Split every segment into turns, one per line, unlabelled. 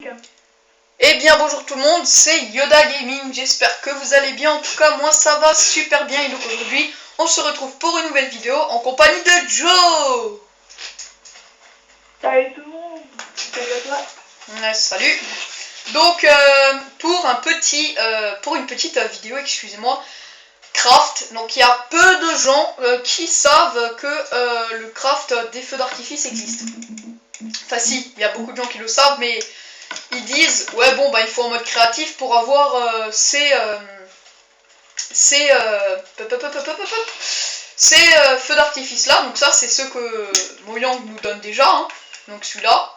Eh bien bonjour tout le monde, c'est Yoda Gaming, j'espère que vous allez bien, en tout cas moi ça va super bien et donc aujourd'hui on se retrouve pour une nouvelle vidéo en compagnie de Joe.
Salut tout le monde, salut à toi.
Ouais, salut. Donc pour une petite vidéo, excusez-moi, craft, donc il y a peu de gens qui savent que le craft des feux d'artifice existe. Enfin si, il y a beaucoup de gens qui le savent mais ils disent ouais bon bah il faut en mode créatif pour avoir ces feux d'artifice là. Donc ça c'est ceux que Mojang nous donne déjà, hein. Donc celui-là,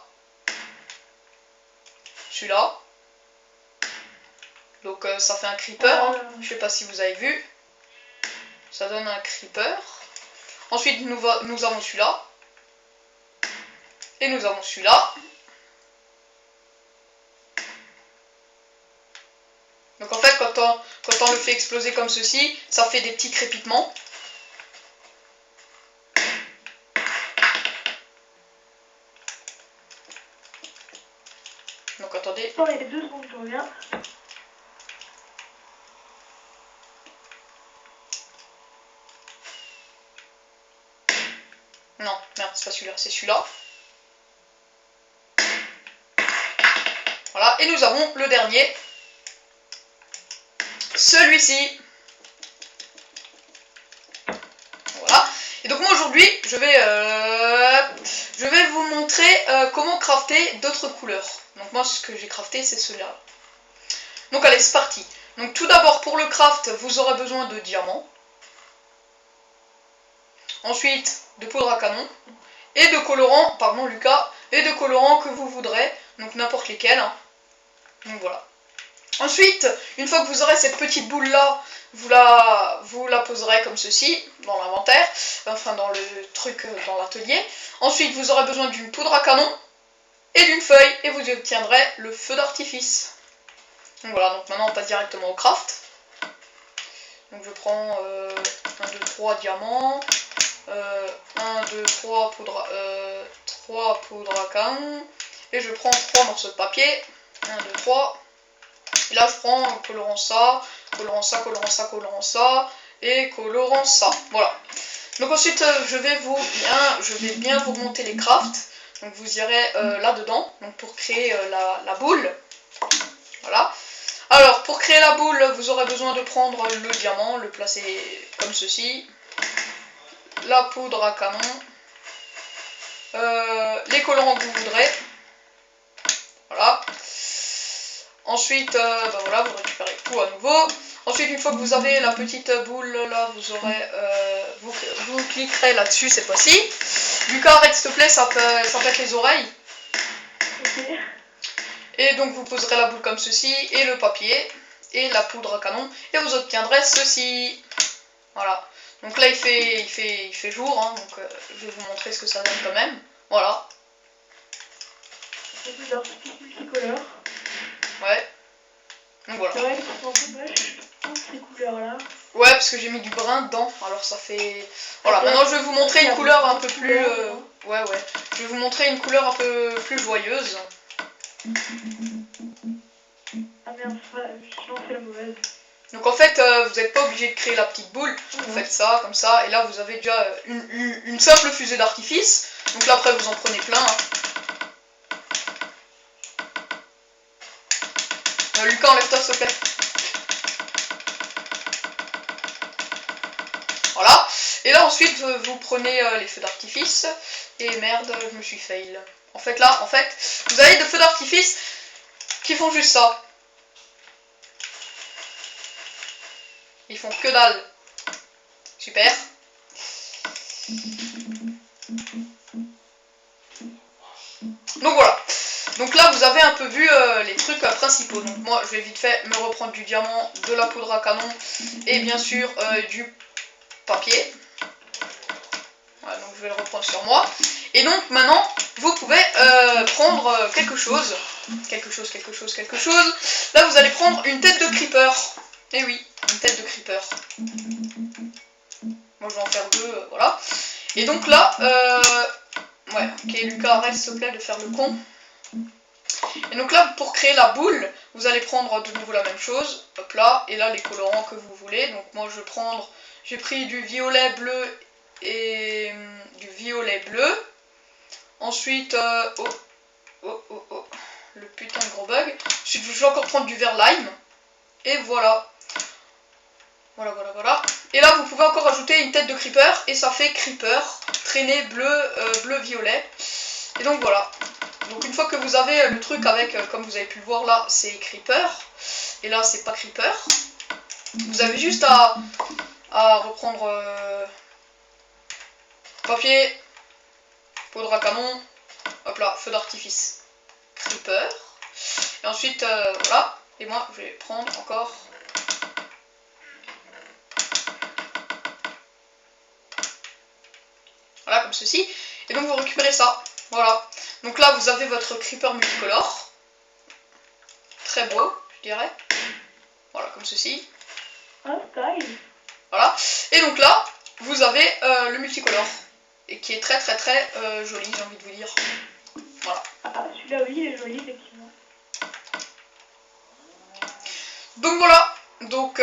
donc ça fait un creeper, hein. Je sais pas si vous avez vu, ça donne un creeper. Ensuite nous avons celui-là et nous avons celui-là. Donc en fait quand on le fait exploser comme ceci, ça fait des petits crépitements. Donc attendez.
Attends, il y a 2 secondes, je reviens.
Non, merde, c'est pas celui-là, c'est celui-là. Voilà, et nous avons le dernier. Celui-ci. Voilà. Et donc moi aujourd'hui, je vais vous montrer comment crafter d'autres couleurs. Donc moi ce que j'ai crafté c'est celui-là. Donc allez, c'est parti. Donc tout d'abord pour le craft, vous aurez besoin de diamants. Ensuite de poudre à canon. Et de colorants, pardon Lucas, et de colorants que vous voudrez. Donc n'importe lesquels, hein. Donc voilà. Ensuite, une fois que vous aurez cette petite boule là, vous la poserez comme ceci, dans l'inventaire, enfin dans le truc, dans l'atelier. Ensuite, vous aurez besoin d'une poudre à canon et d'une feuille, et vous obtiendrez le feu d'artifice. Donc voilà, donc maintenant on passe directement au craft. Donc je prends 1, 2, 3 diamants, 1, 2, 3 poudres à canon, et je prends 3 morceaux de papier, 1, 2, 3. Et là je prends colorant ça, colorant ça, colorant ça, colorant ça, et colorant ça. Voilà. Donc ensuite je vais bien vous remonter les crafts. Donc vous irez là-dedans, donc pour créer la boule. Voilà. Alors pour créer la boule, vous aurez besoin de prendre le diamant, le placer comme ceci. La poudre à canon. Les colorants que vous voudrez. Voilà. Ensuite, voilà, vous récupérez tout à nouveau. Ensuite, une fois que vous avez la petite boule là, vous aurez, vous cliquerez là-dessus cette fois-ci. Lucas, arrête s'il te plaît, ça pète les oreilles.
Ok.
Et donc vous poserez la boule comme ceci, et le papier, et la poudre à canon, et vous obtiendrez ceci. Voilà. Donc là il fait jour, hein, donc je vais vous montrer ce que ça donne quand même. Voilà.
C'est plusieurs petites multicolores.
Ouais. Donc voilà.
C'est vrai que c'est un peu moche, toutes ces couleurs là.
Ouais, parce que j'ai mis du brun dedans, alors ça fait... Voilà, maintenant je vais vous montrer une couleur un peu plus... Ouais. Je vais vous montrer une couleur un peu plus joyeuse.
Ah merde, j'ai lancé la mauvaise.
Donc en fait, vous n'êtes pas obligé de créer la petite boule. Vous faites ça, comme ça, et là vous avez déjà une simple fusée d'artifice. Donc là après vous en prenez plein, hein. Lucas, enlève-toi s'il te plaît. Voilà. Et là ensuite vous prenez les feux d'artifice. Et merde, je me suis fail. En fait là, vous avez des feux d'artifice qui font juste ça. Ils font que dalle. Super. Donc voilà. Donc là vous avez un peu vu les trucs principaux. Donc moi je vais vite fait me reprendre du diamant, de la poudre à canon et bien sûr du papier. Voilà, donc je vais le reprendre sur moi. Et donc maintenant vous pouvez prendre quelque chose. Là vous allez prendre une tête de creeper. Et oui, une tête de creeper. Moi je vais en faire 2, voilà. Et donc là, ouais, ok Lucas, arrête s'il te plaît de faire le con. Et donc là, pour créer la boule, vous allez prendre de nouveau la même chose. Hop là, et là les colorants que vous voulez. Donc moi je vais prendre, j'ai pris du violet bleu et du violet bleu. Ensuite, le putain de gros bug. Ensuite je vais encore prendre du vert lime. Et voilà. Voilà. Et là vous pouvez encore ajouter une tête de creeper. Et ça fait creeper, traînée bleu-violet. Et donc voilà. Donc une fois que vous avez le truc avec, comme vous avez pu le voir là, c'est creeper. Et là c'est pas creeper. Vous avez juste à reprendre papier, poudre à canon, hop là, feu d'artifice, creeper. Et ensuite voilà. Et moi je vais prendre encore. Voilà, comme ceci. Et donc vous récupérez ça. Voilà. Donc là vous avez votre creeper multicolore. Très beau, je dirais. Voilà, comme ceci.
Ah, style.
Voilà. Et donc là, vous avez le multicolore. Et qui est très joli, j'ai envie de vous dire. Voilà.
Ah, celui-là, oui, il est joli, effectivement.
Donc voilà. Donc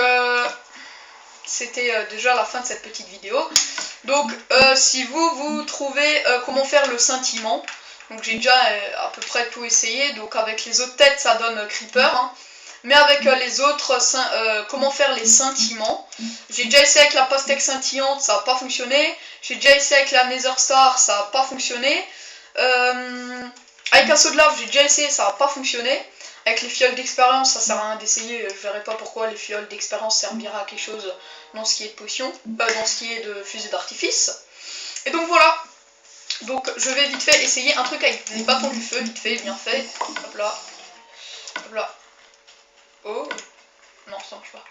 c'était déjà la fin de cette petite vidéo. Donc si vous trouvez comment faire le scintillement, donc j'ai déjà à peu près tout essayé. Donc avec les autres têtes ça donne creeper, hein. Mais avec les autres, comment faire les scintillements, j'ai déjà essayé avec la pastèque scintillante, ça n'a pas fonctionné. J'ai déjà essayé avec la Nether Star, ça n'a pas fonctionné. Avec un saut de lave, j'ai déjà essayé, ça n'a pas fonctionné. Avec les fioles d'expérience, ça sert à rien d'essayer. Je verrai pas pourquoi les fioles d'expérience servira à quelque chose dans ce qui est de potion, dans ce qui est de fusée d'artifice. Et donc voilà. Donc je vais vite fait essayer un truc avec des bâtons du feu, vite fait, bien fait. Hop là. Hop là. Oh. Non, ça marche pas.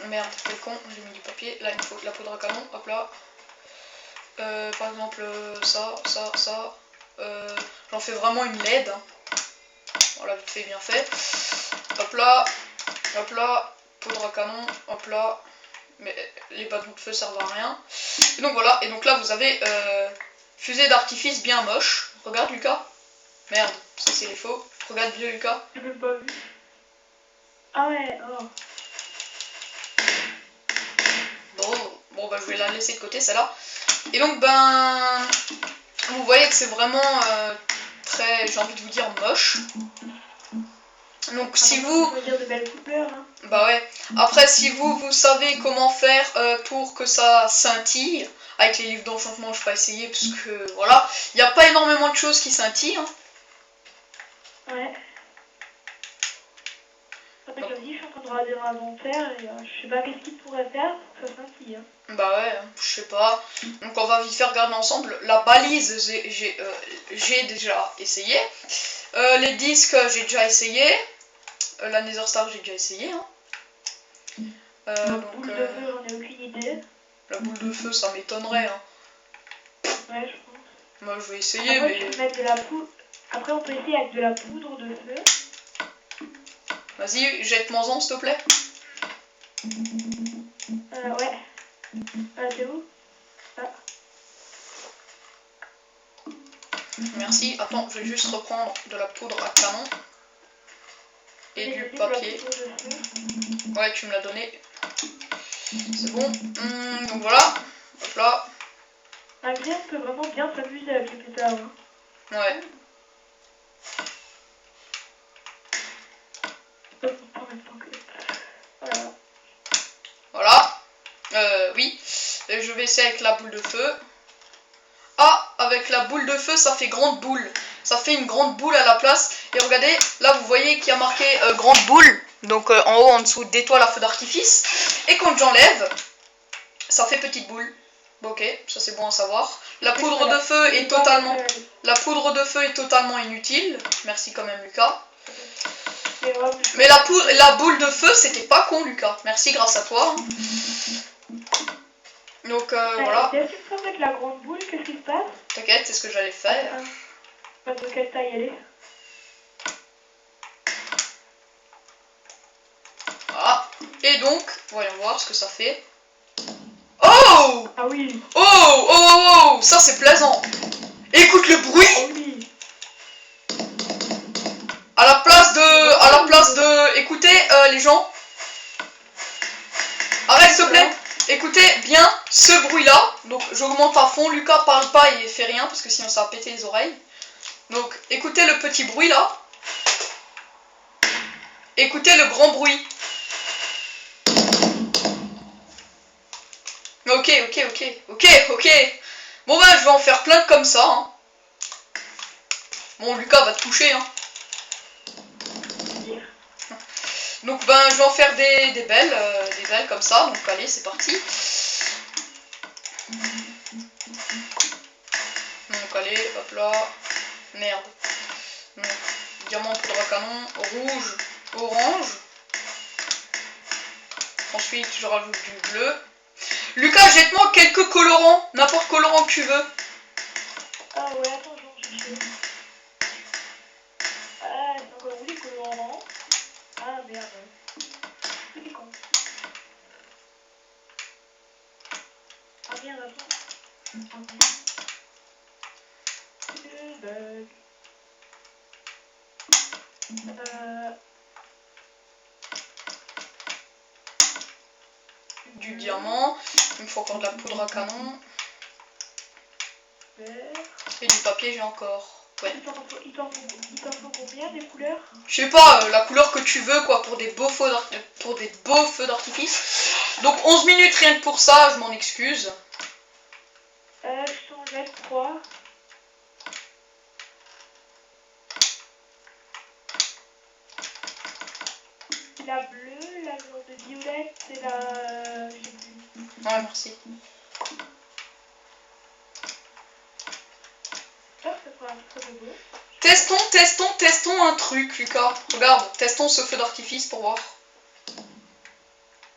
Merde, quel con, j'ai mis du papier. Là, il me faut la poudre à canon. Hop là. Par exemple, ça. J'en fais vraiment une LED. Hein. Voilà, vite fait, bien fait. Hop là, poudre à canon, hop là. Mais les bâtons de feu servent à rien. Et donc voilà, et donc là vous avez fusée d'artifice bien moche. Regarde Lucas. Merde, ça c'est les faux. Regarde bien Lucas.
J'ai même pas vu. Ah ouais, oh.
Bon bah je vais la laisser de côté celle-là. Et donc ben vous voyez que c'est vraiment très, j'ai envie de vous dire, moche. Donc si vous...
dire de belles couleurs, hein.
Bah ouais. Après si vous savez comment faire pour que ça scintille, avec les livres d'enchantement je vais pas essayer parce que voilà, il n'y a pas énormément de choses qui scintillent. Hein.
Ouais. Après je me dis, je suis en train de regarder dans l'inventaire et je sais pas qu'est-ce qu'il pourrait faire pour que ça scintille. Hein.
Bah ouais, je sais pas. Donc on va vite faire regarder ensemble. La balise j'ai déjà essayé. Les disques j'ai déjà essayé. La Nether Star j'ai déjà essayé. Hein.
La boule de feu, j'en ai aucune idée.
La boule de feu ça m'étonnerait. Hein.
Ouais, je pense.
Moi je vais essayer.
Après,
mais...
tu peux mettre de la poudre. Après, on peut essayer avec de la poudre de feu.
Vas-y, jette-moi-en s'il te plaît.
Ouais. T'es où? Ah.
Merci. Attends, je vais juste reprendre de la poudre à canon. Et du papier. Ouais, tu me l'as donné. C'est bon. Donc voilà. Hop là.
Un grille, on peut vraiment bien s'amuser avec les pétards. Hein.
Ouais. Voilà. Oui. Et je vais essayer avec la boule de feu. Ah, avec la boule de feu, ça fait grande boule. Ça fait une grande boule à la place. Et regardez, là, vous voyez qu'il y a marqué grande boule. Donc en haut, en dessous, d'étoile à feu d'artifice. Et quand j'enlève, ça fait petite boule. Ok, ça c'est bon à savoir. La poudre de feu est totalement... La poudre de feu est totalement inutile. Merci quand même, Lucas. Mais la boule de feu, c'était pas con, Lucas. Merci, grâce à toi. Donc voilà.
Est-ce que tu peux mettre la grande boule? Qu'est-ce qui se passe?
T'inquiète, c'est ce que j'allais faire.
Pas de quelle taille elle est.
Voilà. Et donc, voyons voir ce que ça fait. Oh!
Ah oui.
Oh! Ça c'est plaisant. Écoute le bruit.
Ah oui.
les gens. Arrête s'il te plaît. Écoutez bien ce bruit là. Donc j'augmente à fond. Lucas parle pas et fait rien parce que sinon ça va péter les oreilles. Donc écoutez le petit bruit là. Écoutez le grand bruit. Ok. Bon bah je vais en faire plein comme ça. Hein. Bon Lucas va te toucher. Hein. Donc ben je vais en faire des belles comme ça. Donc allez c'est parti. Donc allez hop là. Merde. Donc, diamant, poudre à canon, rouge, orange. Ensuite je rajoute du bleu. Lucas, jette-moi quelques colorants, n'importe colorant que tu veux.
Ah ouais, attends, je sais. Ah, c'est encore où les colorants? Ah merde. C'est con. Ah merde, attends.
Du diamant, il me faut encore de la poudre à canon. Et du papier j'ai encore. Ouais.
Il t'en faut combien des couleurs?
Je sais pas, la couleur que tu veux quoi pour des beaux feux d'artifice. Donc 11 minutes rien que pour ça, je m'en excuse.
Je t'en laisse 3. La bleue, la jaune de violette et la...
Ouais, merci. Testons un truc, Lucas. Regarde, testons ce feu d'artifice pour voir.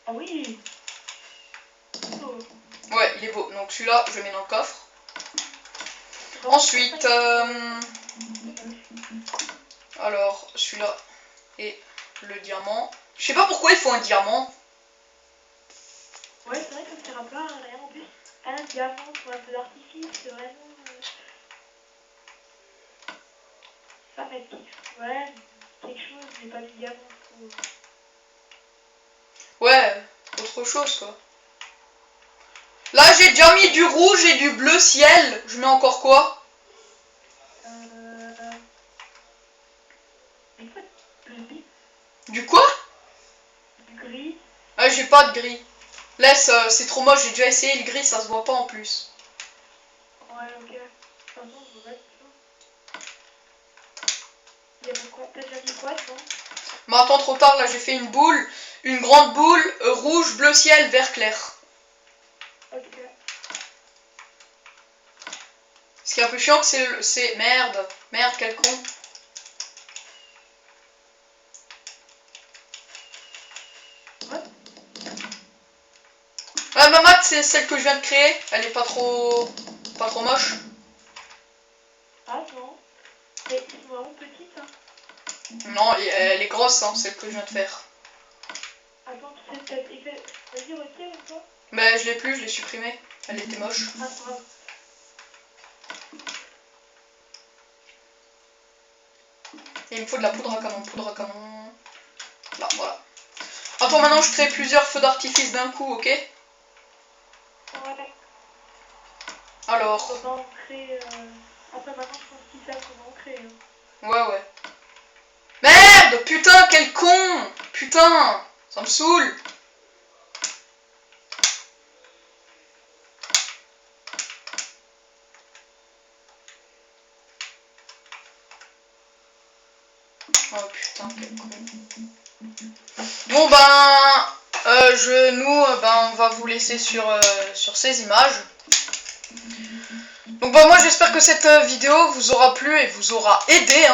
Ah oui. Oh.
Ouais, il est beau. Donc celui-là, je le mets dans le coffre. Ensuite, alors celui-là et le diamant. Je sais pas pourquoi il faut un diamant.
Ouais, c'est vrai que ça sert à pas à rien en plus. Un diamant pour un feu d'artifice, c'est vraiment... Ça met ouais, quelque chose, mais pas du diamant, je trouve.
Ouais, autre chose quoi. Là j'ai déjà mis du rouge et du bleu ciel. Je mets encore quoi? Du quoi?
Du gris.
Ah, j'ai pas de gris. Laisse, c'est trop moche, j'ai déjà essayé le gris, ça se voit pas en plus.
Ouais, ok. De toute façon, je vais mettre ça. Il y a quoi? T'as déjà mis quoi dedans?
Mais attends, trop tard, là j'ai fait une boule, une grande boule, rouge, bleu ciel, vert clair.
Ok.
Ce qui est un peu chiant, c'est... Merde, quel con. Ouais, ma mat, c'est celle que je viens de créer. Elle est pas trop moche.
Ah non. Mais ils sont vraiment petites, hein.
Non, elle est grosse, hein, celle que je viens de faire.
Attends, tu sais peut-être écrire. Vas-y, retire ou pas?
Mais je l'ai plus, je l'ai supprimée. Elle était moche.
Ah, c'est grave.
Et il me faut de la poudre à canon, Là, voilà. Attends, maintenant je crée plusieurs feux d'artifice d'un coup, ok?
Ouais.
Alors.
On va en créer, après, maintenant, je pense qu'ils savent comment on crée. Hein.
Ouais. Merde, putain, quel con! Putain, ça me saoule. Oh putain, quel con. Bon ben, on va vous laisser sur ces images. Donc moi j'espère que cette vidéo vous aura plu et vous aura aidé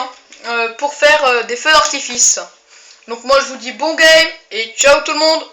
pour faire des feux d'artifice. Donc moi je vous dis bon game et ciao tout le monde.